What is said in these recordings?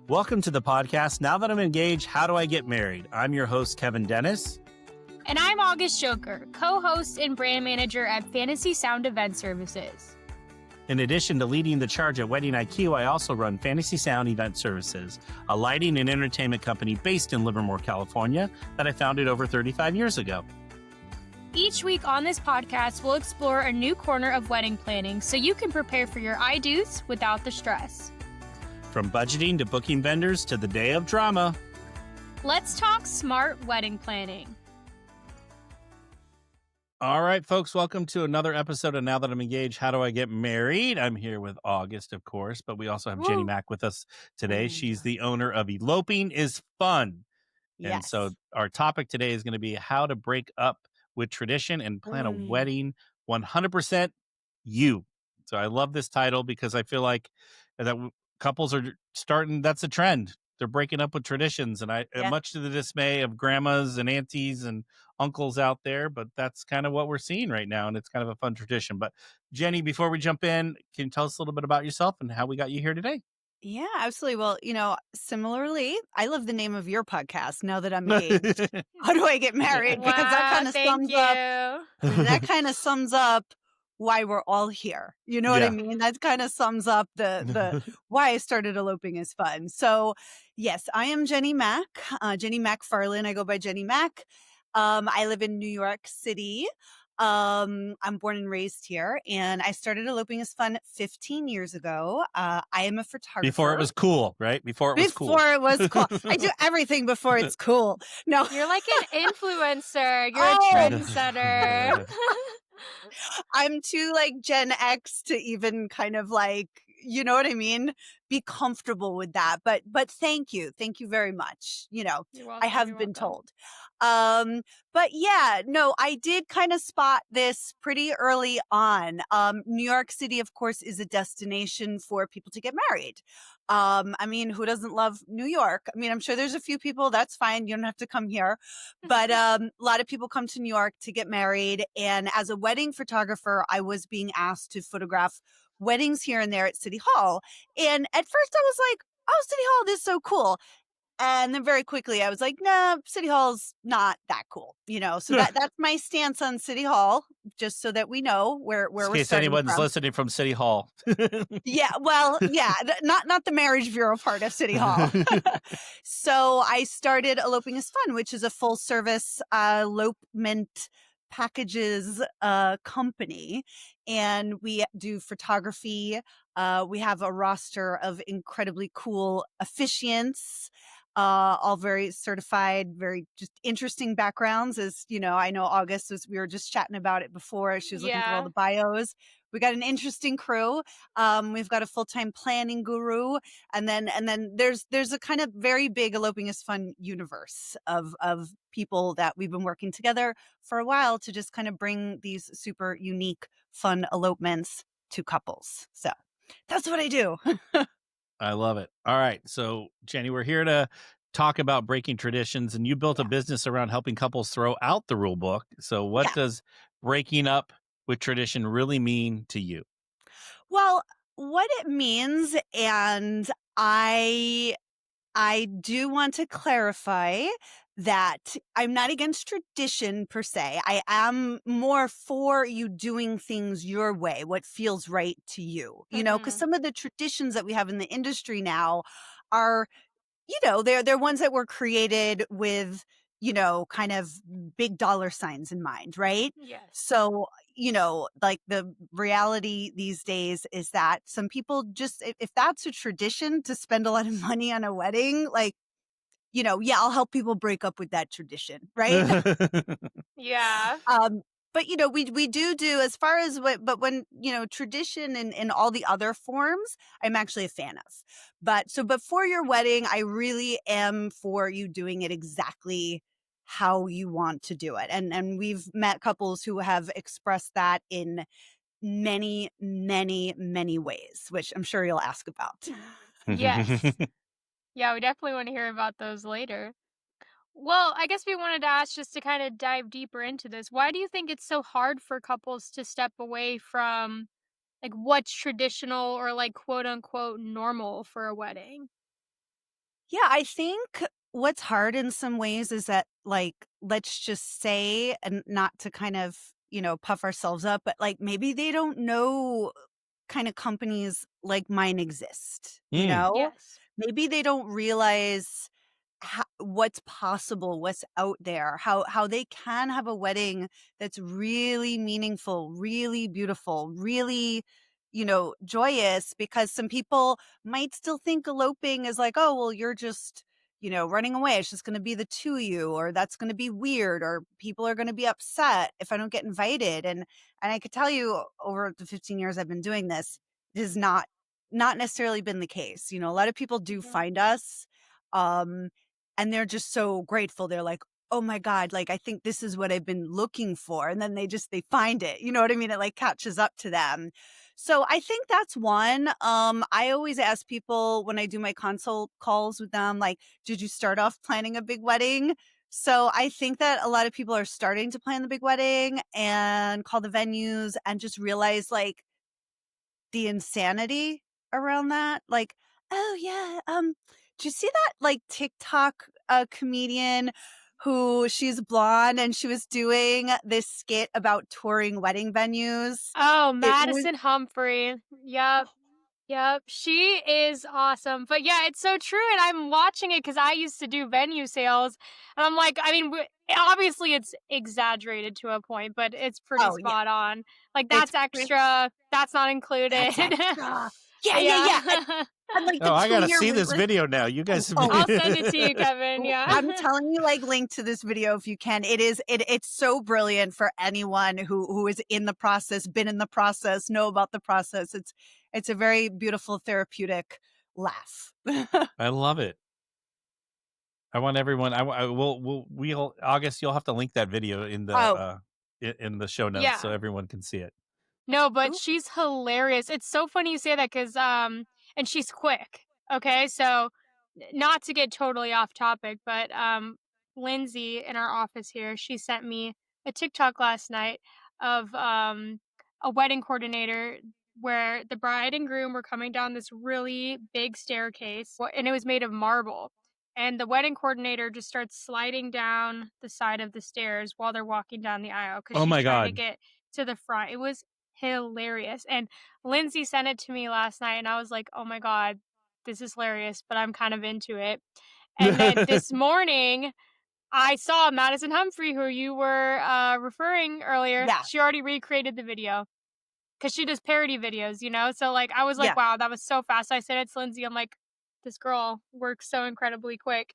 Welcome to the podcast. Now that I'm engaged, how do I get married? I'm your host, Kevin Dennis. And I'm August Joker, co-host and brand manager at Fantasy Sound Event Services. In addition to leading the charge at Wedding IQ, I also run Fantasy Sound Event Services, a lighting and entertainment company based in Livermore, California, that I founded over 35 years ago. Each week on this podcast, we'll explore a new corner of wedding planning so you can prepare for your I-dos without the stress. From budgeting to booking vendors to the day of drama. Let's talk smart wedding planning. All right, folks, welcome to another episode of Now That I'm Engaged, How Do I Get Married? I'm here with August, of course, but we also have Jenny Mac with us today. She's the owner of Eloping is Fun. Yes. And so our topic today is going to be how to break up with tradition and plan a wedding 100% you. So I love this title because I feel like that couples are starting, that's a trend. They're breaking up with traditions, and much to the dismay of grandmas and aunties and uncles out there, but that's kind of what we're seeing right now, and it's kind of a fun tradition. But Jenny, before we jump in, can you tell us a little bit about yourself and how we got you here today? Yeah, absolutely. Well, similarly, I love the name of your podcast, Now That I'm Engaged. How do I get married? Because that kind of sums up why we're all here. You know what I mean? That kind of sums up the why I started Eloping is Fun. So yes, I am Jenny Mac, Jenny MacFarlane. I go by Jenny Mac. I live in New York City. I'm born and raised here, and I started Eloping is Fun 15 years ago. I am a photographer. Before it was cool, right? Before it was cool. I do everything before it's cool. No. You're like an influencer. You're a trendsetter. I'm too Gen X to even kind of you know what I mean? Be comfortable with that. But thank you. Thank you very much. I have been told. But yeah, no, I did kind of spot this pretty early on. New York City, of course, is a destination for people to get married. I mean, who doesn't love New York? I mean, I'm sure there's a few people, that's fine. You don't have to come here. But a lot of people come to New York to get married. And as a wedding photographer, I was being asked to photograph weddings here and there at City Hall. And at first I was like, oh, City Hall, this is so cool. And then very quickly I was like, nah, City Hall's not that cool. So that's my stance on City Hall, just so that we know where we're starting from. In case anyone's listening from City Hall. Yeah, well, yeah, not the marriage bureau part of City Hall. So I started Eloping is Fun, which is a full service elopement packages company, and we do photography. We have a roster of incredibly cool officiants, all very certified, very just interesting backgrounds. As I know August we were just chatting about it before. She was looking through all the bios. We got an interesting crew. We've got a full-time planning guru. And then there's a kind of very big Eloping is Fun universe of people that we've been working together for a while to just kind of bring these super unique, fun elopements to couples. So that's what I do. I love it. All right. So Jenny, we're here to talk about breaking traditions, and you built a business around helping couples throw out the rule book. So what does breaking up with tradition really mean to you? Well, what it means, and I do want to clarify that I'm not against tradition per se. I am more for you doing things your way, what feels right to you, because some of the traditions that we have in the industry now are, they're ones that were created with, kind of big dollar signs in mind, right? Yes. So, the reality these days is that some people just, if that's a tradition to spend a lot of money on a wedding, I'll help people break up with that tradition, right? Yeah. But we do as far as when tradition and all the other forms, I'm actually a fan of. But for your wedding, I really am for you doing it exactly how you want to do it. And we've met couples who have expressed that in many, many, many ways, which I'm sure you'll ask about. Yes. Yeah, we definitely want to hear about those later. Well, I guess we wanted to ask, just to kind of dive deeper into this, why do you think it's so hard for couples to step away from what's traditional or quote unquote normal for a wedding? Yeah, I think what's hard in some ways is that, like, let's just say, and not to kind of, puff ourselves up, but like maybe they don't know kind of companies like mine exist, you Mm. know? Yes. Maybe they don't realize what's possible, what's out there, how they can have a wedding that's really meaningful, really beautiful, really, joyous, because some people might still think eloping is like, oh, well, you're just, running away. It's just going to be the two of you, or that's going to be weird, or people are going to be upset if I don't get invited. And I could tell you over the 15 years I've been doing this, it has not necessarily been the case. A lot of people do Mhm. find us. Um, and they're just so grateful. They're like, "Oh my god, like, I think this is what I've been looking for." And then they find it. You know what I mean? It, like, catches up to them. So, I think that's one. I always ask people when I do my consult calls with them, like, "Did you start off planning a big wedding?" So, I think that a lot of people are starting to plan the big wedding and call the venues and just realize, like, the insanity around that. Like, "Oh, yeah, did you see that, like, TikTok, comedian who she's blonde and she was doing this skit about touring wedding venues?" Oh, It was Madison Humphrey. Yep. Yep, she is awesome. But yeah, it's so true. And I'm watching it because I used to do venue sales. And I'm like, I mean, obviously it's exaggerated to a point, but it's pretty oh, yeah, spot on. Like, it's that's pre extra. That's not included. that's extra. Yeah, yeah, yeah, Yeah. and, like, Oh, the I gotta two-year see wait this list. video now. You Oh, guys. oh, I'll send it to you, Kevin. oh, Yeah. I'm telling you, like, link to this video if you can. It's so brilliant for anyone who is in the process, been in the process, know about the process. It's a very beautiful therapeutic laugh. I love it. I want everyone. I we'll August. You'll have to link that video in the Oh, in the show notes so Yeah. everyone can see it. No, but ooh, she's hilarious. It's so funny you say that because and she's quick. Okay, so not to get totally off topic, but Lindsay in our office here, she sent me a TikTok last night of a wedding coordinator where the bride and groom were coming down this really big staircase and it was made of marble. And the wedding coordinator just starts sliding down the side of the stairs while they're walking down the aisle because Oh she's my trying to god. get to the front. It was hilarious. And Lindsay sent it to me last night, and I was like, "Oh my god, this is hilarious," but I'm kind of into it. And then this morning, I saw Madison Humphrey, who you were referring earlier. yeah, She already recreated the video because she does parody videos, you know. So like, I was like, yeah, "Wow, that was so fast." I sent it to Lindsay. I'm like, "This girl works so incredibly quick."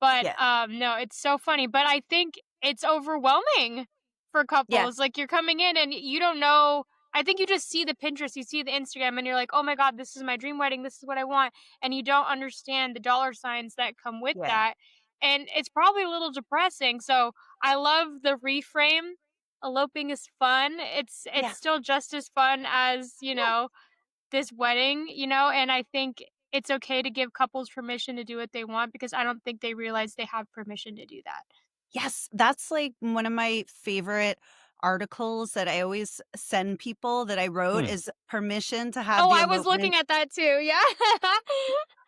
But, yeah, no, it's so funny, but I think it's overwhelming for yeah, couples, like, you're coming in and you don't know. I think you just see the Pinterest, you see the Instagram, and you're like, "Oh my god, this is my dream wedding, this is what I want," and you don't understand the dollar signs that come with yeah, that, and it's probably a little depressing, so I love the reframe. Eloping is fun. It's yeah. still just as fun as, Yeah. this wedding, and I think it's okay to give couples permission to do what they want because I don't think they realize they have permission to do that. Yes, that's, like, one of my favorite articles that I always send people that I wrote Hmm. is permission to have Oh, the I was elopement looking at that too, yeah.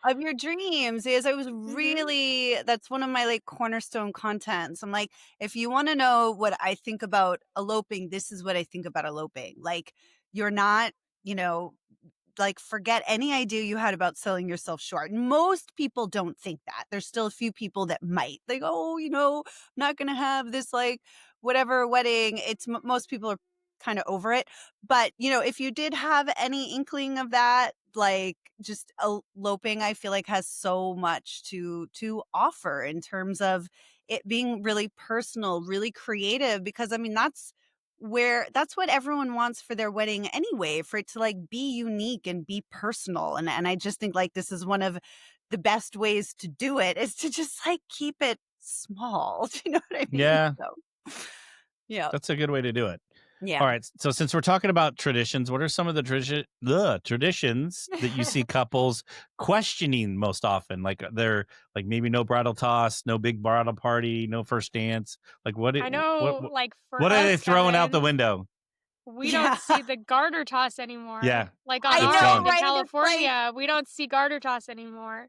of your dreams. Is I was Mhm. really that's one of my, like, cornerstone contents. I'm like, if you wanna know what I think about eloping, this is what I think about eloping. Like, you're not, you know like, forget any idea you had about selling yourself short. Most people don't think that. There's still a few people that might. They go, "Oh, I'm not gonna have this, like, whatever wedding." It's most people are kinda over it. But, if you did have any inkling of that, like, just eloping, I feel like, has so much to offer in terms of it being really personal, really creative, because, I mean, that's what everyone wants for their wedding anyway, for it to, like, be unique and be personal, and I just think, like, this is one of the best ways to do it is to just, like, keep it small. Do you know what I mean? Yeah, So, yeah. that's a good way to do it. Yeah. All right. So since we're talking about traditions, what are some of the traditions that you see couples questioning most often? Like they're like maybe no bridal toss, no big bridal party, no first dance. Like I know, what like, for what are they us, throwing out the Kevin, window? we don't Yeah. see the garter toss anymore. Yeah, Like, on I it's our know, end gone. in right? It's like California, we don't see garter toss anymore.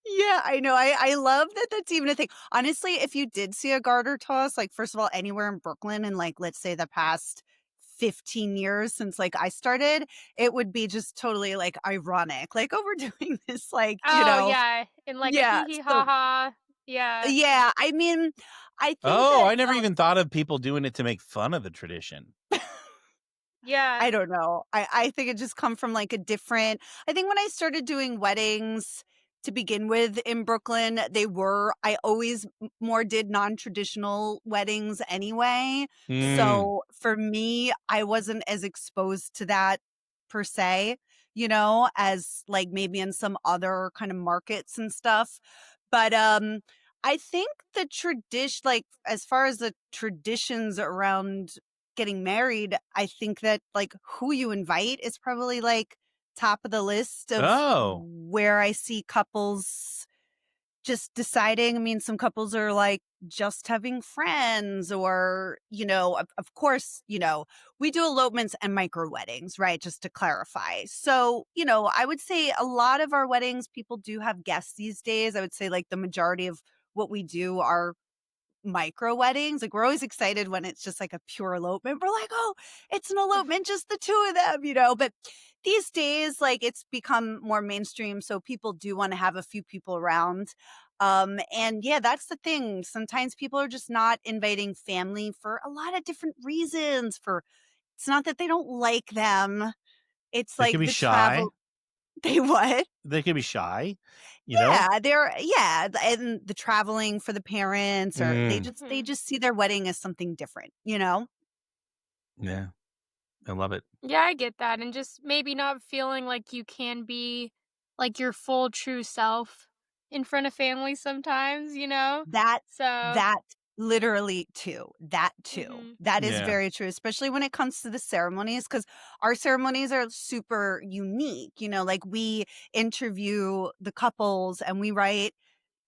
Yeah, I know. I love that that's even a thing. Honestly, if you did see a garter toss, like, first of all, anywhere in Brooklyn in, like, let's say the past 15 years since, like, I started, it would be just totally, like, ironic. Like, "Oh, we're doing this," like, Oh, yeah, in like a yeah, hee hee ha so ha. Yeah. yeah, I mean, I think Oh, that, I never even thought of people doing it to make fun of the tradition. Yeah. I don't know. I think it just come from, like, a different I think when I started doing weddings to begin with in Brooklyn, I always more did non-traditional weddings anyway. Mm. So, for me, I wasn't as exposed to that per se, as, like, maybe in some other kind of markets and stuff. But, I think the tradition like, as far as the traditions around getting married, I think that, like, who you invite is probably, like, top of the list of Oh, where I see couples just deciding. I mean, some couples are, like, just having friends or, of course, we do elopements and micro weddings, right? Just to clarify. So, I would say a lot of our weddings, people do have guests these days. I would say, like, the majority of what we do are micro weddings. Like, we're always excited when it's just like a pure elopement. We're like, "Oh, it's an elopement, just the 2 of them," but these days, like, it's become more mainstream, so people do wanna have a few people around. And yeah, that's the thing. Sometimes people are just not inviting family for a lot of different reasons for it's not that they don't like them, it's they could like be the shy. travel they what? They could be shy, you know? And the traveling for the parents or Mm. they Mhm. just see their wedding as something different? Yeah, I love it. Yeah, I get that, and just maybe not feeling like you can be, like, your full true self in front of family sometimes, you know? That So that literally too. That too. mhm. That is Yeah. very true, especially when it comes to the ceremonies, because our ceremonies are super unique, like, we interview the couples and we write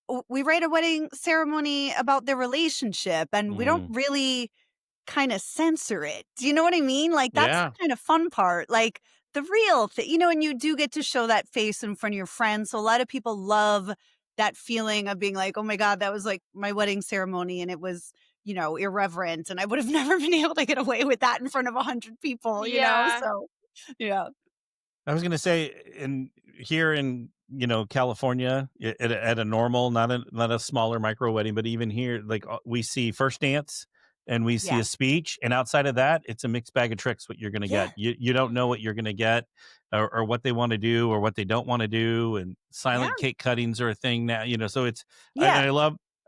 a wedding ceremony about their relationship, and we don't Mhm. really kinda censor it. Do you know what I mean? Like, that's the Yeah. kind of fun part, like, the real thing, and you do get to show that face in front of your friends, so a lot of people love that feeling of being like, "Oh my god, that was, like, my wedding ceremony, and it was, irreverent, and I would have never been able to get away with that in front of 100 people?" Yeah. So, yeah. I was gonna say in here in, California, at a normal, not a smaller micro wedding, but even here, like, we see first dance and we see Yeah. a speech, and outside of that, it's a mixed bag of tricks what you're gonna Yeah. get. You don't know what Mhm. you're gonna get or what they wanna do or what they don't wanna do, and Yeah. silent cake cuttings are a thing now, so it's Yeah.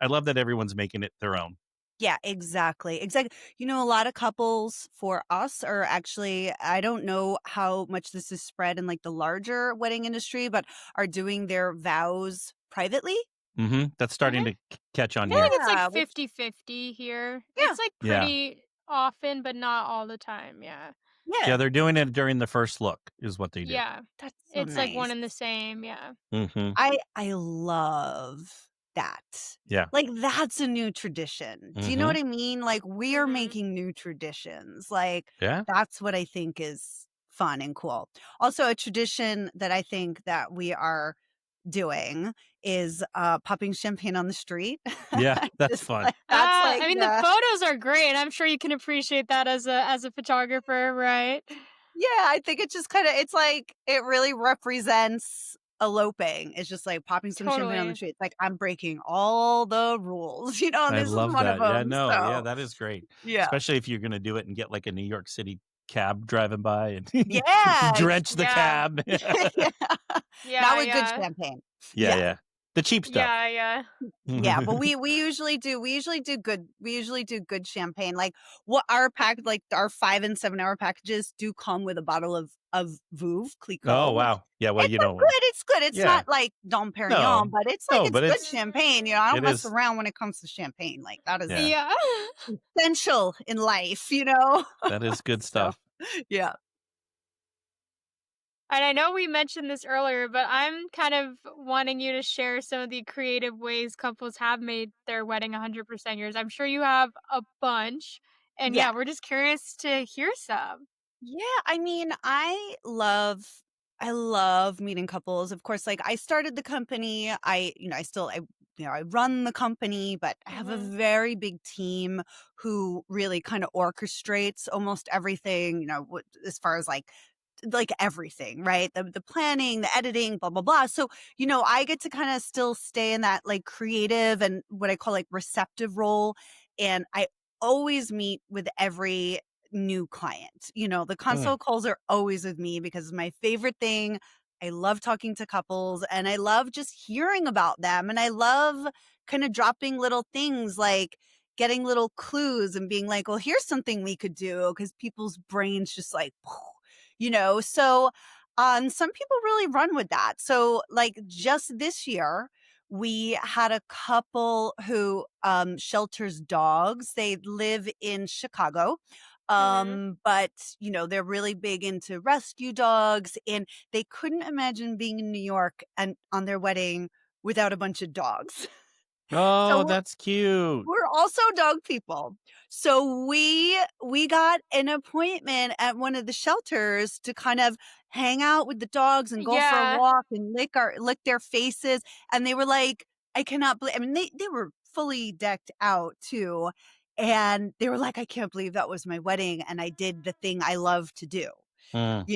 I love that everyone's making it their own. Yeah, exactly, exactly. A lot of couples for us are actually I don't know how much this is spread in, like, the larger wedding industry, but are doing their vows privately. Mhm. That's starting Mhm. to catch I on feel like here. it's like Yeah, which 50-50 here. yeah, It's, like, Yeah. pretty often, but not all the time, yeah. Yeah, yeah. they're doing it during the first look is what they do. Yeah. That's so It's, like, one nice. and the same, yeah. Mhm. I love that. Yeah. Like, that's a new tradition. Do you know what Mhm. I mean? Like, we are Mhm. making new traditions. Like, Yeah. that's what I think is fun and cool. Also, a tradition that I think that we are doing is, popping champagne on the street. Yeah, that's Just fun. like that's like I mean, the the photos are great, I'm sure you can appreciate that as a photographer, right? yeah, I think it just kinda it's like it really represents eloping. It's just like popping some champagne on the Totally. street. It's like, I'm breaking all the rules, and I this is love one of that. Yeah, them. no, yeah, So, that is great. yeah. Especially if you're gonna do it and get, like, a New York City cab driving by and Yeah. drench the Yeah. cab. Yeah. Not Yeah, with good yeah. champagne. Yeah, Yeah. yeah. The cheap stuff. Yeah, yeah. Yeah, but we usually do good champagne. Like, what our 5 and 7 hour packages do come with a bottle of Veuve Oh, Clicquot, which wow. Yeah, well, it's you a know good it's good. It's yeah. not like Dom Perignon, No. but it's like No, it's but good it's champagne, Mhm. I don't it mess is around when it comes to champagne, like, that is yeah, Yeah. essential in life? that is good So, stuff. yeah. And I know we mentioned this earlier, but I'm kind of wanting you to share some of the creative ways couples have made their wedding 100% yours. I'm sure you have a bunch. And Yeah. yeah, we're just curious to hear some. Yeah, I mean, I love I love meeting couples. Of course, like I started the company. I run the company, but I have a Mhm. very big team who really kind of orchestrates almost everything, as far as like everything, right? The planning, the editing, blah blah blah. So, I get to kind of still stay in that like creative and what I call like receptive role, and I always meet with every new client. The Mm. console calls are always with me because it's my favorite thing. I love talking to couples and I love just hearing about them. And I love kind of dropping little things like getting little clues and being like, well, here's something we could do because people's brains just like, so some people really run with that. So like just this year, we had a couple who shelters dogs. They live in Chicago. Mhm. But they're really big into rescue dogs and they couldn't imagine being in New York and on their wedding without a bunch of dogs. Oh, So that's cute. we're also dog people. So we got an appointment at one of the shelters to kind of hang out with the dogs and go for a Yeah. walk and lick their faces. And they were like, I cannot believe, I mean, they were fully decked out too. And they were like, I can't believe that was my wedding. And I did the thing I love to do. Mm.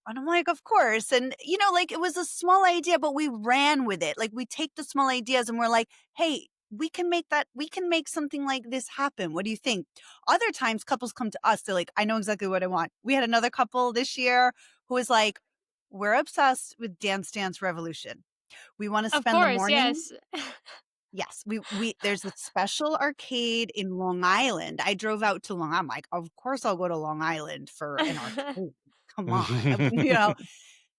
And I'm like, of course. And, like it was a small idea, but we ran with it. Like we take the small ideas and we're like, hey, we can make something like this happen. What do you think? Other times couples come to us, they're like, I know exactly what I want. We had another couple this year who was like, we're obsessed with Dance Dance Revolution. We want to Of spend the course, morning. yes. Yes, we there's a special arcade in Long Island. I drove out to I'm like, of course I'll go to Long Island for an arcade. Come on.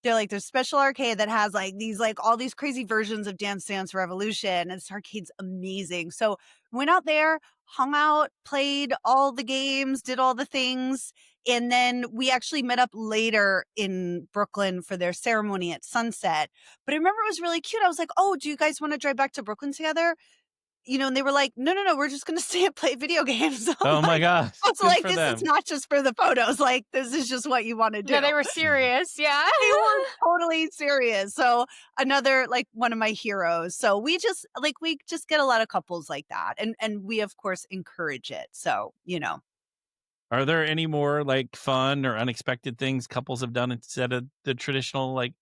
They're like, there's special arcade that has like these like all these crazy versions of Dance Dance Revolution. And this arcade's amazing. So went out there, hung out, played all the games, did all the things. And then we actually met up later in Brooklyn for their ceremony at sunset. But I remember it was really cute. I was like, oh, do you guys want to drive back to Brooklyn together? And they were like, no, no, no, we're just going to stay and play video games. I'm Oh my like, gosh, oh, so good like, for this is them. not just for the photos. Like, this is just what you want to No, do. they were serious, yeah. They were totally serious. So another like one of my heroes. So we just get a lot of couples like that. And we of course encourage it. So. Are there any more like fun or unexpected things couples have done instead of the traditional like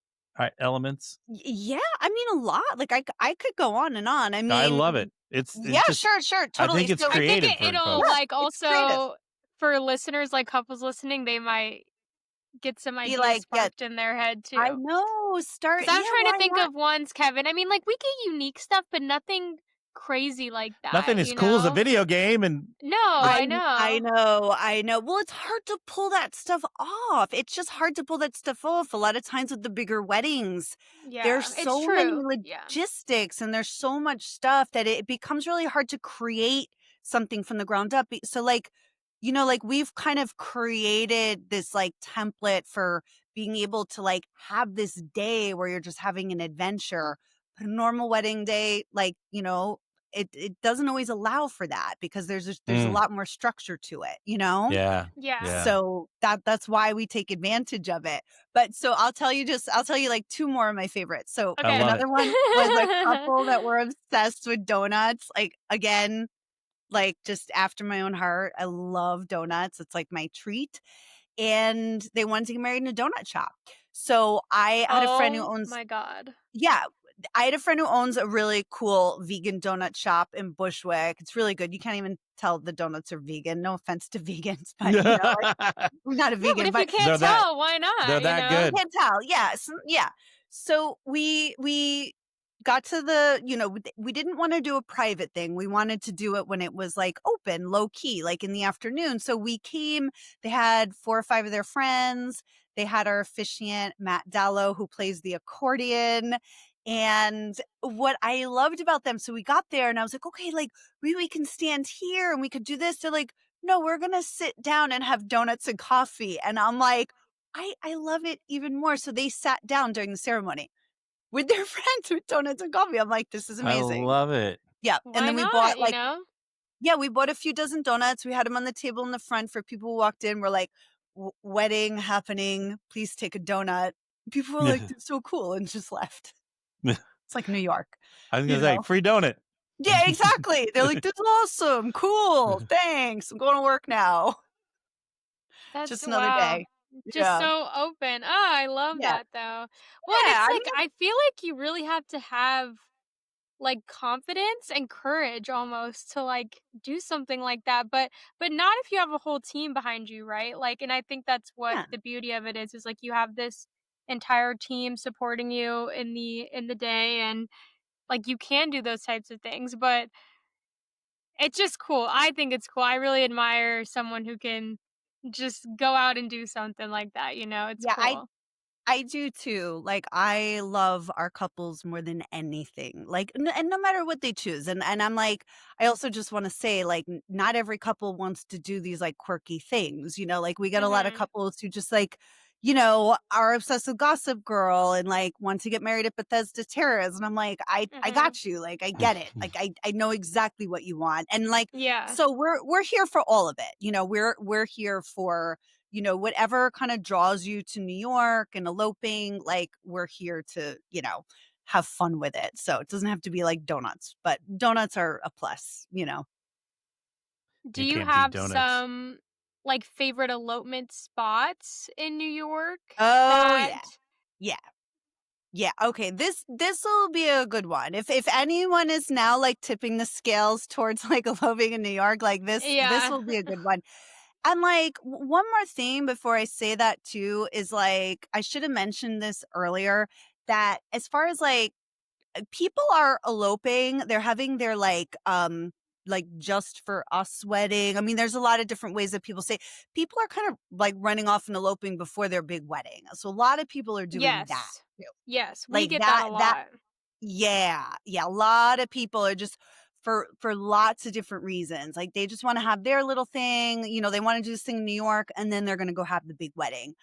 elements? Yeah, I mean a lot. Like I could go on and on. I I mean, love it. It's yeah, just sure, sure, I totally. think it's So I think creative for it'll, yeah, folks. like, it's creative. also for listeners, like, couples listening, they might get some Be ideas like, yeah, sparked in their head I too. know, start, Because 'Cause I'm yeah, trying to why think not? of ones, Kevin. I mean, like, we get unique stuff, but nothing crazy like Nothing that, as you cool as a know? video game and No, like I I know. know, I know. Well, it's hard to pull that stuff off. It's just hard to pull that stuff off. A lot of times with the bigger weddings, there's Yeah, it's so many true. Yeah. logistics and there's so much stuff that it becomes really hard to create something from the ground up. So like we've kind of created this like template for being able to like have this day where you're just having an adventure. But a normal wedding day, like, it doesn't always allow for that because there's a mm, lot more structure to it. yeah. Yeah. Yeah. So that's why we take advantage of it. But so I'll tell you like two more of my favorites. So I Okay. love it. another one was a couple that were obsessed with donuts. Like again, like just after my own heart. I love donuts. It's like my treat. And they wanted to get married in a donut shop. So I had a friend who Oh owns my god. yeah, I had a friend who owns a really cool vegan donut shop in Bushwick. It's really good. You can't even tell the donuts are vegan. No offense to vegans, but like I'm not a No, but vegan, if you but can't they're that tell, why they're not, you that you know? good. can't tell. Yeah, yeah. So we got to we didn't want to do a private thing. We wanted to do it when it was like open, low key, like in the afternoon. So we came, they had 4 or 5 of their friends. They had our officiant, Matt Dallow, who plays the accordion. And what I loved about them, so we got there and I was like, okay, like we can stand here and we could do this. They're like, no, we're gonna sit down and have donuts and coffee. And I'm like, I love it even more. So they sat down during the ceremony with their friends with donuts and coffee. I'm like, this is I amazing. love it. Yeah. And Why then we bought not, you like, know? yeah, we bought a few dozen donuts. We had them on the table in the front for people who walked in. We're like, wedding happening. Please take a donut. People were like, "That's so cool," and just left. It's like New York, I was you gonna say, know? free donut. Yeah, exactly. They're like, "This is awesome. Cool. Thanks. I'm going to work now. That's Just another wow. day." Just Yeah. so open. Oh, I love Yeah. that though. Well, and Yeah. it's I like mean, I feel like you really have to have like confidence and courage almost to like do something like that, but not if you have a whole team behind you, right? Like, and I think that's what yeah. the beauty of it is like you have this entire team supporting you in the day, and like you can do those types of things, but it's just cool. I think it's cool. I really admire someone who can just go out and do something like that, you know? It's Yeah, cool. I do too. Like, I love our couples more than anything. Like, and no matter what they choose. And I'm like, I also just want to say, like, not every couple wants to do these like quirky things. Like we get a lot of Mhm. couples who just like, are obsessed with Gossip Girl and like want to get married at Bethesda Terrace. And I'm like, I Mhm. got you. Like, I get it. Like, I know exactly what you want. And like, Yeah. so we're here for all of it. We're here for whatever kind of draws you to New York and eloping, like we're here to, have fun with it. So it doesn't have to be like donuts, but. Are a plus. Do You you can't beat have donuts. some like favorite elopement spots in New York Oh that yeah. Yeah. Yeah. Okay. This will be a good one. If anyone is now like tipping the scales towards like eloping in New York, like this yeah. will be a good one. And like one more thing before I say that too is like I should have mentioned this earlier that as far as like people are eloping, they're having their like just for us wedding. I mean, there's a lot of different ways that people are kind of like running off and eloping before their big wedding. So a lot of people are doing that Yes. too. Yes, we Like get that a that lot. yeah. Yeah, a lot of people are just for lots of different reasons. Like they just want to have their little thing, they want to do this thing in New York and then they're going to go have the big wedding.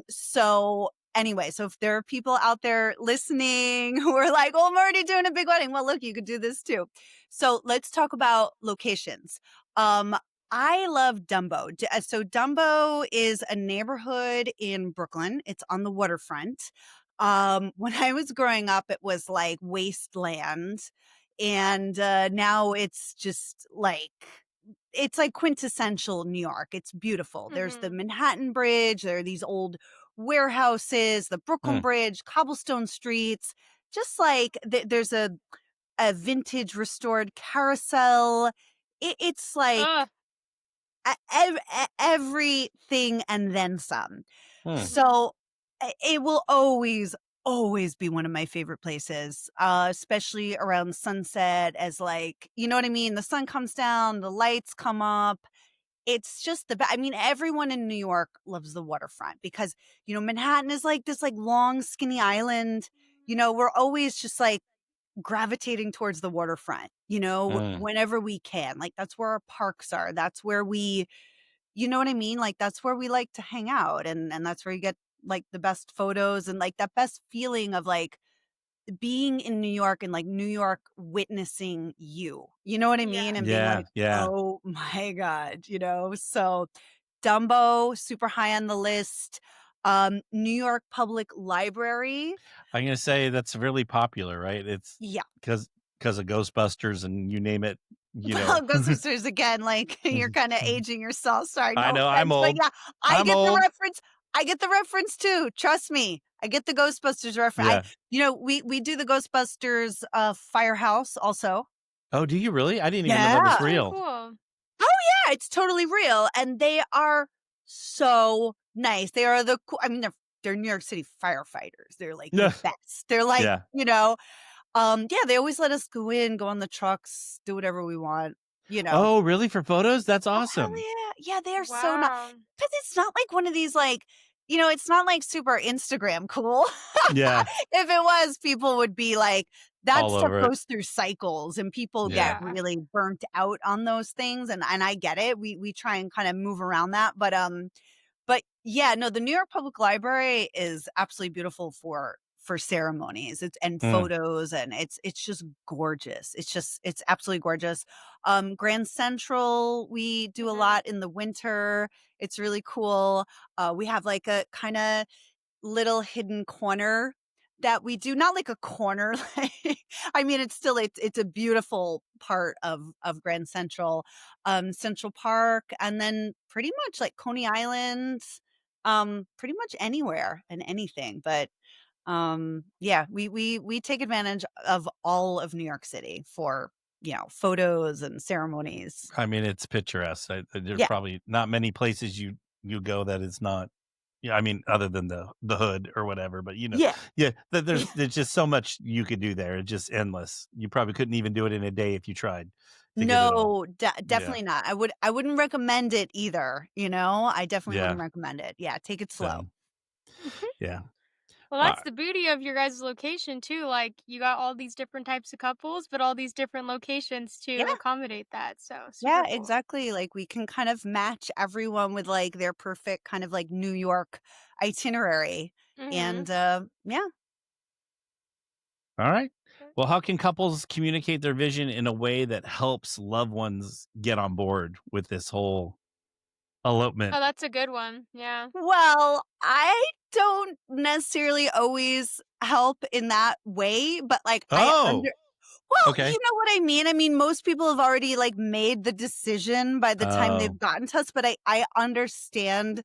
So anyway, so if there are people out there listening who are like, "Oh, I'm already doing a big wedding." Well, look, you could do this too. So let's talk about locations. Um I love Dumbo. So Dumbo is a neighborhood in Brooklyn. It's on the waterfront. When I was growing up, it was like wasteland. And now it's like quintessential New York. It's beautiful. There's the Mhm. Manhattan Bridge, there are these old warehouses, the Brooklyn Mm, Bridge, cobblestone streets. Just like there's a vintage restored carousel. It's like Ugh. everything and then some. mm, Mhm. So it will always be one of my favorite places, especially around sunset as like, you know what I mean? The sun comes down, the lights come up. It's just I mean, everyone in New York loves the waterfront because, Manhattan is like this like long skinny island. We're always just like gravitating towards the waterfront, mm. whenever we can. Like that's where our parks are. That's where you know what I mean? Like that's where we like to hang out and that's where you get like the best photos and like that best feeling of like being in New York and like New York witnessing you. You know what I Yeah. mean? And being Yeah, like, yeah. "Oh my god." So Dumbo super high on the list. New York Public Library. I'm gonna say that's really popular, right? It's Yeah. because of Ghostbusters and you name it, you know. Well, Ghostbusters again, like you're kind of aging yourself. Sorry, I no know, I'm offense, but old. yeah, I I'm get the old. reference. I get the reference too. Trust me, I get the Ghostbusters reference. Yeah. We do the Ghostbusters Firehouse also. Oh, do you really? I didn't even know Yeah. that was That's really real. cool. Oh yeah, it's totally real, and they are so nice. They are the cool. I mean, they're New York City firefighters. They're like the Yeah. best. They're like Yeah. yeah. They always let us go in, go on the trucks, do whatever we want. You know. Oh, really? For photos? That's Oh, hell awesome. yeah. Yeah, they are so not Wow. because it's not like one of these, like, it's not like super Instagram cool. Yeah. If it was, people would be like, that All stuff over it. goes through cycles and people get Yeah. Yeah. really burnt out on those things. And I get it. We try and kind of move around that. But yeah, no, the New York Public Library is absolutely beautiful for ceremonies and Mm, photos and it's just gorgeous. It's absolutely gorgeous. Grand Central, we do a Mhm. lot in the winter. It's really cool. We have like a kind of little hidden corner that we do, not like a corner, like, I mean, it's a beautiful part of Grand Central, Central Park, and then pretty much like Coney Island, pretty much anywhere and anything, but, yeah, we take advantage of all of New York City for, photos and ceremonies. I mean, it's picturesque. There's Yeah, probably not many places you go that is not. Yeah, I mean, other than the hood or whatever, but yeah. yeah, there's just so much you could do there. It's just endless. You probably couldn't even do it in a day if you tried to get it all. No, Yeah, definitely not. I wouldn't recommend it either, I definitely yeah. wouldn't recommend it. Yeah, take it slow. So yeah. Well, Uh, that's the beauty of your guys' location too. Like you got all these different types of couples, but all these different locations to Yeah, accommodate that. So yeah, super cool. exactly. Like we can kind of match everyone with like their perfect kind of like New York itinerary. Mhm. And yeah. all right. Well, how can couples communicate their vision in a way that helps loved ones get on board with this whole elopement? Oh, that's a good one. Yeah. Well, I don't necessarily always help in that way, but like Oh, well, you okay. know what I mean? I mean, most people have already, like, made the decision by the time they've Oh, gotten to us, but I understand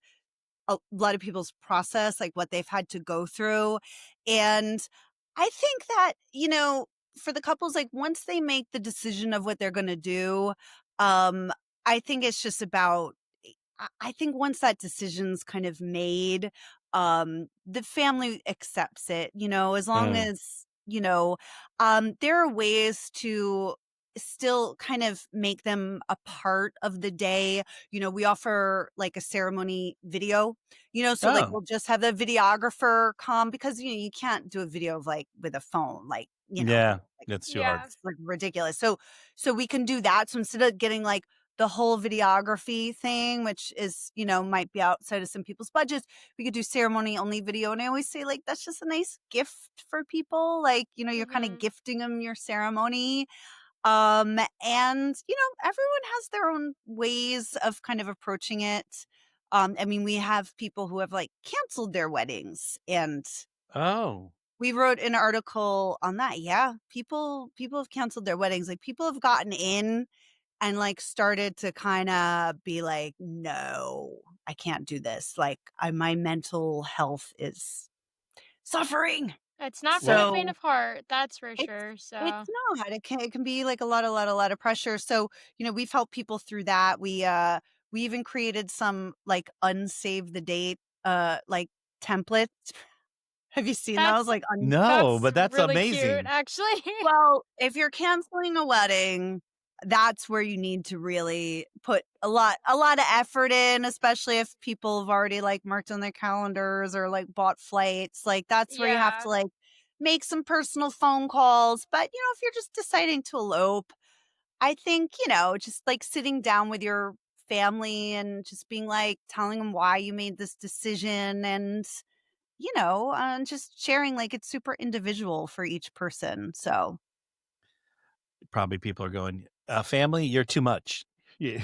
a lot of people's process, like, what they've had to go through, and I think that, for the couples, like, once they make the decision of what they're gonna do, um, I think it's just about I think once that decision's kind of made, the family accepts it, as long mm. as, there are ways to still kind of make them a part of the day. We offer like a ceremony video, so like Oh, we'll just have the videographer come because, you can't do a video of like with a phone, like, yeah. like That's too hard. Yeah. it's like ridiculous. So we can do that. So instead of getting like the whole videography thing, which is, might be outside of some people's budgets. We could do ceremony only video. And I always say, like, that's just a nice gift for people. Like, you're kind of Mhm. gifting them your ceremony. And, everyone has their own ways of kind of approaching it. I mean, we have people who have like canceled their weddings and Oh, we wrote an article on that. Yeah. People have canceled their weddings. Like people have gotten in and, like, started to kinda be like, "No, I can't do this." Like, my mental health is suffering. It's not for the well, faint So, of heart, that's for it's sure. it's So not. It can be, like, a lot of pressure. So, we've helped people through that. We even created some, like, unsave the date, like, templates. Have you seen those? that's Like, no, that's but that's really cute, amazing. actually. Well, if you're canceling a wedding, that's where you need to really put a lot of effort in, especially if people have already, like, marked on their calendars or, like, bought flights, like, that's where you have to, Yeah. like, make some personal phone calls, but, if you're just deciding to elope, I think, just, like, sitting down with your family and just being, like, telling them why you made this decision and, just sharing, like, it's super individual for each person, so Probably people are going, family, you're too much. Yeah.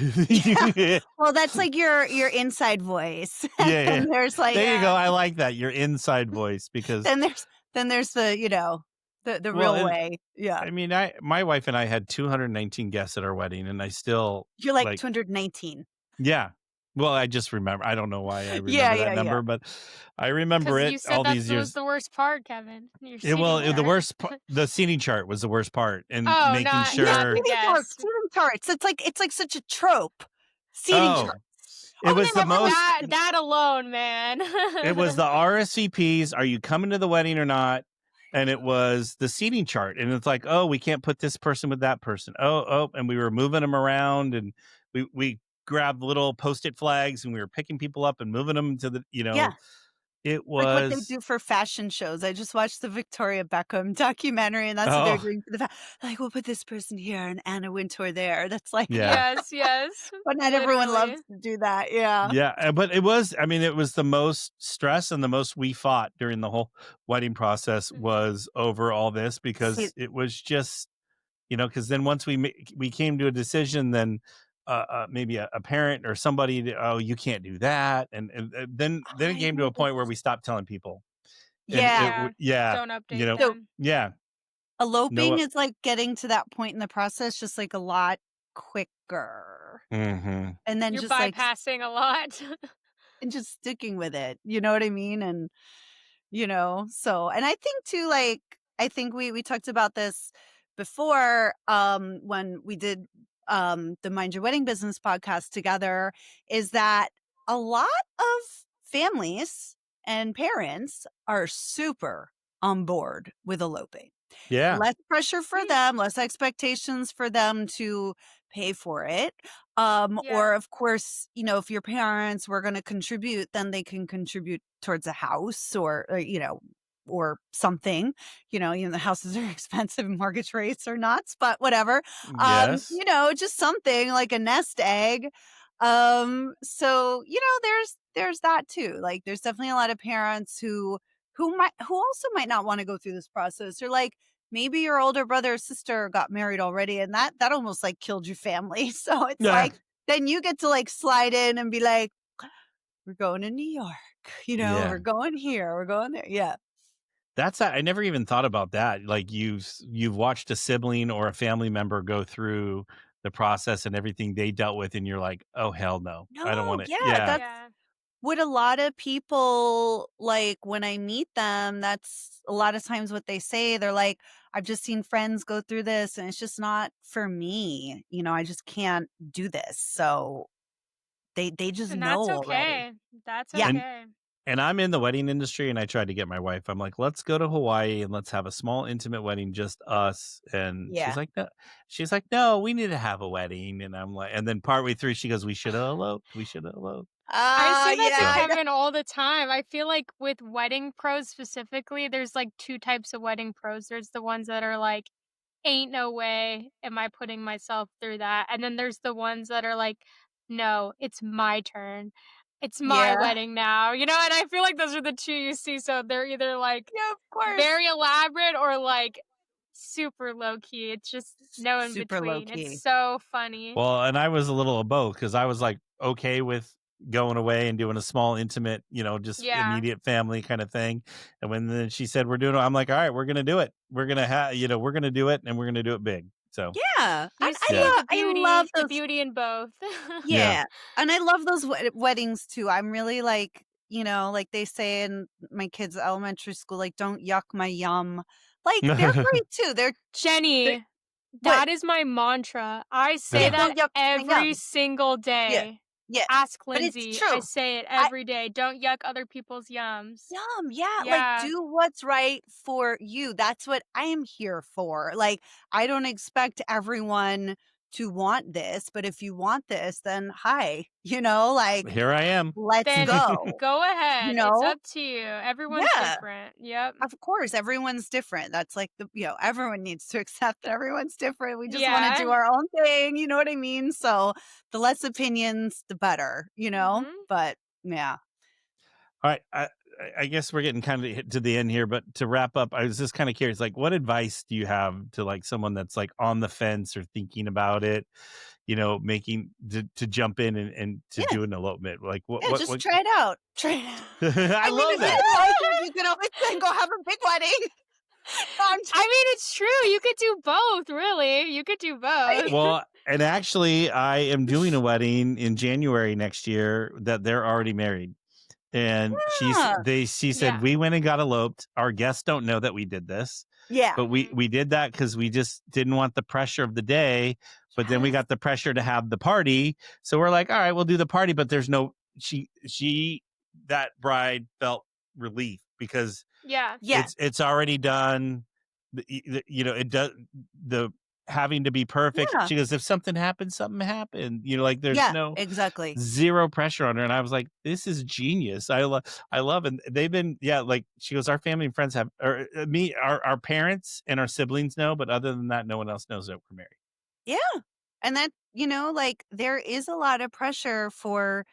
yeah. Well, that's like your inside voice. And Yeah, yeah. then there's like There you go. Yeah. I like that, your inside voice because then there's then there's the, the well, real and way. Yeah. I mean, my wife and I had 219 guests at our wedding, and I still, You're like like 219. yeah. Well, I just remember I don't know why I Yeah, remember that yeah, yeah. number, but I remember Because it you said all that these was years. the worst part, Kevin. Your Well, seating the chart. worst part the seating chart was the worst part, and Oh, making Yeah, not the sure. seating charts, guest. seating charts. It's like such a trope. Seating Oh, charts. it Oh, and was then the everyone's most That alone, man. it was the RSVPs, "Are you coming to the wedding or not?" And it was the seating chart, and it's like, "Oh, we can't put this person with that person. Oh," and we were moving them around, and we grabbed little Post-it flags, and we were picking people up and moving them to the yeah. it Like what they was do for fashion shows. I just watched the Victoria Beckham documentary, and that's what they're oh, doing for the like, we'll put this person here and Anna Wintour there. That's like yeah. Yes, yes. but not everyone loves Literally. to do that. Yeah. Yeah, but it was I mean, it was the most stress and the most we fought during the whole wedding process Mhm. was over all this See, because it was just, because then once we came to a decision, then maybe a parent or somebody to, oh, you can't do that, and then it I came to a was point where we stopped telling people, and Yeah. yeah, Don't you update know, So them. yeah, eloping no, is like getting to that point in the process just like a lot quicker. mm-hmm. And then You're just like bypassing a lot. and just sticking with it. You know what I mean? And so and I think too, like I think we talked about this before when we did the Mind Your Wedding Business podcast together, is that a lot of families and parents are super on board with eloping. Yeah, Less pressure for Hmm. them, less expectations for them to pay for it. Yeah. Or of course, if your parents were going to contribute, then they can contribute towards a house or something. The houses are expensive, mortgage rates are nuts, but whatever. yes, Just something like a nest egg. So, there's that too. Like there's definitely a lot of parents who also might not want to go through this process, or like maybe your older brother or sister got married already and that almost like killed your family. So it's yeah, like then you get to like slide in and be like, we're going to New York, yeah. we're going here, we're going there. Yeah. I never even thought about that. Like you've watched a sibling or a family member go through the process and everything they dealt with, and you're like, oh hell no, I don't No, want it. yeah, Yeah, that's Yeah. what a lot of people like when I meet them, that's a lot of times what they say. They're like, I've just seen friends go through this and it's just not for me. I just can't do this. So they just And know that's already. okay. That's Yeah. and okay. And I'm in the wedding industry, and I tried to get my wife. I'm like, "Let's go to Hawaii and let's have a small intimate wedding, just us." And she's Yeah. like, "No." She's like, "No, we need to have a wedding." And I'm like, and then partway through, she goes, "We should have eloped. We should have eloped." I say that to Yeah, So, I know. Kevin all the time. I feel like with wedding pros specifically, there's like two types of wedding pros. There's the ones that are like, ain't no way am I putting myself through that. And then there's the ones that are like, no, it's my turn. It's my Yeah. wedding now. And I feel like those are the two you see. So they're either like Yeah, of course. very elaborate or like super low key. It's just no in Super low between. It's key. so funny. well, and I was a little of both because I was like okay with going away and doing a small intimate, just Yeah. immediate family kind of thing. And when then she said we're doing it, I'm like, all right, we're gonna do it. We're gonna have, we're gonna do it, and we're gonna do it big. So Yeah. And You see I love the those. beauty in both. yeah, Yeah. And I love those weddings too. I'm really like, like they say in my kids' elementary school, like, don't yuck my yum. Like, they're great too. They're Jenny, what? that is my mantra. I say Yeah, yeah, that don't yuck my every yum. single Yeah. day. Yeah. Ask But it's Lindsay. I true. say it I every day. Don't yuck other people's yums. Yum, yeah, like, Yeah. do what's right for you. That's what I am here for. Like, I don't expect everyone to want this, but if you want this, then hi, like, here I am. let's Then go, go you ahead. It's know? up to you. Everyone's Yeah, different. Yep. of course, everyone's different. That's like everyone needs to accept that everyone's different. We just wanna do Yeah. our own thing, you know what I mean? So, the less opinions, the better, Mhm. But, yeah. All right. I guess we're getting kind of to the end here, but to wrap up, I was just kind of curious, like, what advice do you have to like someone that's like on the fence or thinking about it, making to jump in and to Yeah. do an elopement? Like, Yeah, just try it out. Try it out. I I mean, love if you that. don't like it, you can always then go have a big wedding. No, I'm just I mean, it's true. You could do both, really. You could do both. Well, and actually, I am doing a wedding in January next year that they're already married. And Yeah. she said, Yeah. we went and got eloped. Our guests don't know that we did this, Yeah. but we Mhm. we did that because we just didn't want the pressure of the day. But then we Yes. got the pressure to have the party. So we're like, all right, we'll do the party. But there's no that bride felt relief because Yeah. Yeah. it's already done. It does the having to be perfect. Yeah. She goes, if something happens, something happened. Like there's Yeah. no Exactly. zero pressure on her. And I was like, this is genius. I love, and they've been, yeah, like she goes, our family and friends have, or our parents and our siblings know, but other than that, no one else knows that we're married. Yeah. And that, like there is a lot of pressure for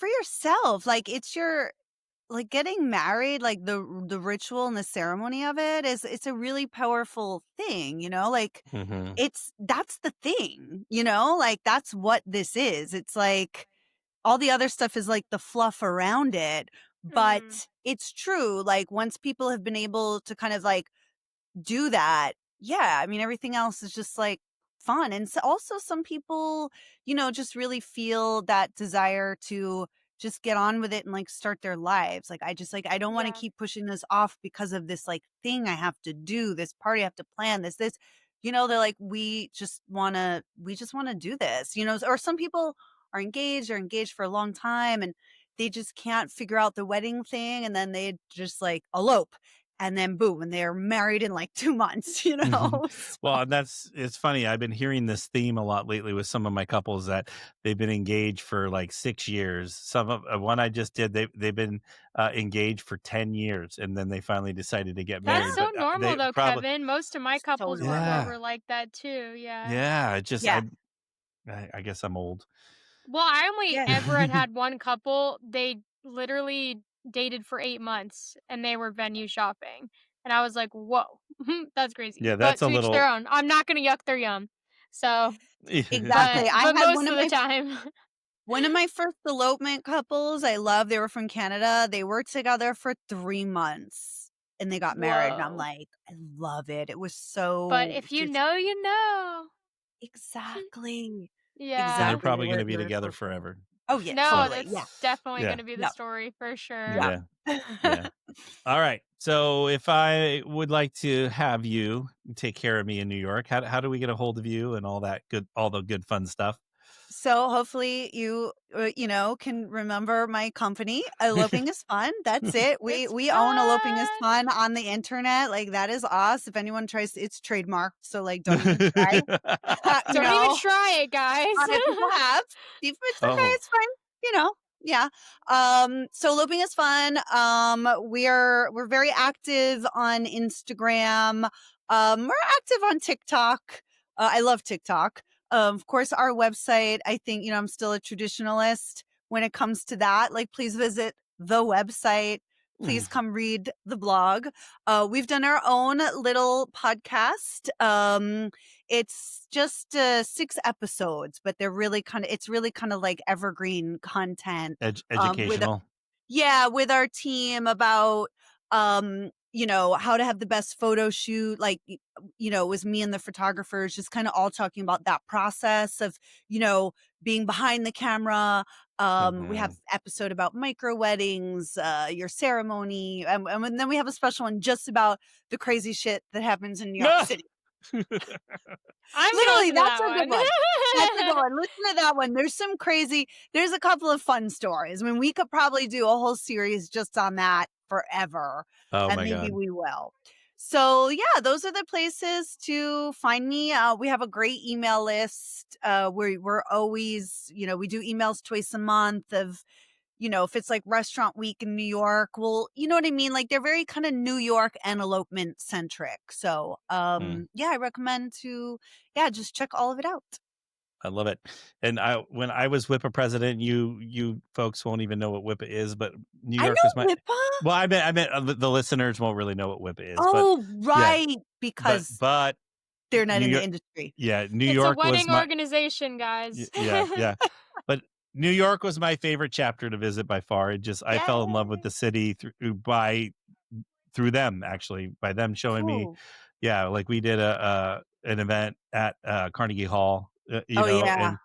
yourself. Like it's your like getting married, like the ritual and the ceremony of it it's a really powerful thing, like Mm-hmm. that's the thing, like that's what this is. It's like all the other stuff is like the fluff around it, Mm, but it's true. Like once people have been able to kind of like do that, yeah, I mean, everything else is just like fun. And so also some people, just really feel that desire to just get on with it and like start their lives. Like, I don't want to yeah. keep pushing this off because of this like thing I have to do, this party I have to plan, this. They're like, we just want to do this, or some people are engaged for a long time and they just can't figure out the wedding thing. And then they just like elope and then boom, and they're married in like 2 months, Well, So and it's funny. I've been hearing this theme a lot lately with some of my couples that they've been engaged for like 6 years. Some of one I just did, they've been engaged for 10 years, and then they finally decided to get That's married. yeah, so But normal they though, probably, Kevin. Most of my so couples before normal. yeah, were like that too. Yeah. yeah. It just Yeah, I guess I'm old. Well, I only yeah. ever had one couple. They literally dated for 8 months and they were venue shopping. And I was like, whoa, that's crazy. Yeah, But that's a to each their little. own. I'm not gonna yuck their yum. So Exactly. but I but had most of the time. one of my first elopement couples, I love, they were from Canada. They were together for 3 months and they got married, and I'm Whoa. like, I love it. It was But so if you just know, you know. exactly. And they're Yeah. Exactly. They probably going were to be they were together so sweet. forever. Oh, yeah, No, So totally. Yeah. that's definitely yeah, gonna be the Yep. story for sure. Yep. yeah, yeah. All right. So if I would like to have you take care of me in New York, how do we get a hold of you and all the good fun stuff? So hopefully you can remember my company. Eloping is fun. That's it. We It's we own Eloping is fun. fun on the internet. Like that is us. If anyone tries, it's trademarked. So like, don't even try. you Don't even know, try it, guys. People have. It's okay. Oh, It's fine. Yeah. So Eloping is fun. We're very active on Instagram. We're active on TikTok. I love TikTok. Of course, our website, I think, I'm still a traditionalist when it comes to that. Like, please visit the website. Please come read the blog. We've done our own little podcast. It's just 6 episodes, but it's really kind of like evergreen content. With educational. with our team about how to have the best photo shoot. Like it was me and the photographers just kind of all talking about that process of being behind the camera. We have Hmm. episode about micro weddings, your ceremony, and then we have a special one just about the crazy shit that happens in New York City. I'm gonna Literally, listen to that's that a good one. one. That's a good one. Listen to that one. There's a couple of fun stories. I mean, we could probably do a whole series just on that forever, Oh and my maybe God. we will. So yeah, those are the places to find me. We have a great email list. We're always, we do emails twice a month of, if it's like restaurant week in New York, well, you know what I mean? Like they're very kind of New York and elopement centric. So, Hmm. yeah, I recommend to, just check all of it out. I love it. And when I was WIPA president, you folks won't even know what WIPA is, but New I York was know my. WIPA. Well, I meant the listeners won't really know what WIPA is, but Oh, yeah, right. but Because but they're not New in the York, industry. yeah, New It's a York was wedding my. organization, guys. Yeah, yeah. But New York was my favorite chapter to visit by far. I fell in love with Yay. the city through them, actually, by them showing me. Cool. Yeah, like we did an event at Carnegie Hall, Oh, yeah.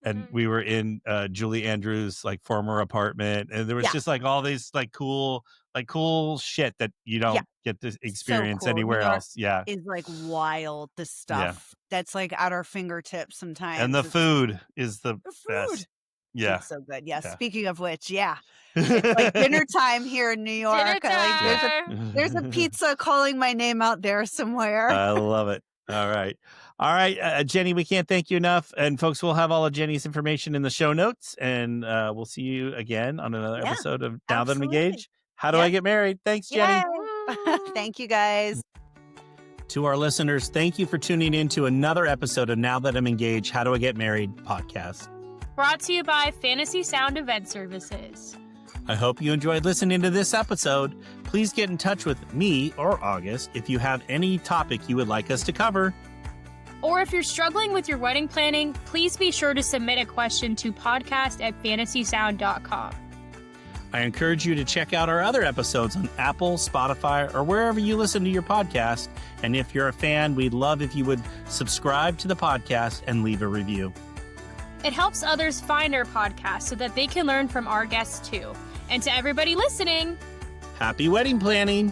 and Mhm. we were in Julie Andrews' like former apartment, and there was Yeah. just like all these like cool shit that you Yeah. don't get to So experience cool. New anywhere York else. Yeah, is like wild. The yeah. stuff that's like at our fingertips And sometimes. the It's just food is the the food. best. Yeah, It's so good. Yeah. yeah. Speaking of which, yeah. It's like dinner time here in New Dinner York. I like Yeah. there's a pizza calling my name out there somewhere. I love it. All right. All right. Jenny, we can't thank you enough. And folks, we'll have all of Jenny's information in the show notes. And we'll see you again on another Yeah, episode of Now That I'm absolutely. Engaged. How do I Yep. get married? Thanks, Yay. Jenny. Woo. Thank you guys. To our listeners, thank you for tuning in to another episode of Now That I'm Engaged, How Do I Get Married podcast. Brought to you by Fantasy Sound Event Services. I hope you enjoyed listening to this episode. Please get in touch with me or August if you have any topic you would like us to cover. Or if you're struggling with your wedding planning, please be sure to submit a question to podcast@fantasysound.com. I encourage you to check out our other episodes on Apple, Spotify, or wherever you listen to your podcast. And if you're a fan, we'd love if you would subscribe to the podcast and leave a review. It helps others find our podcast so that they can learn from our guests too. And to everybody listening, happy wedding planning!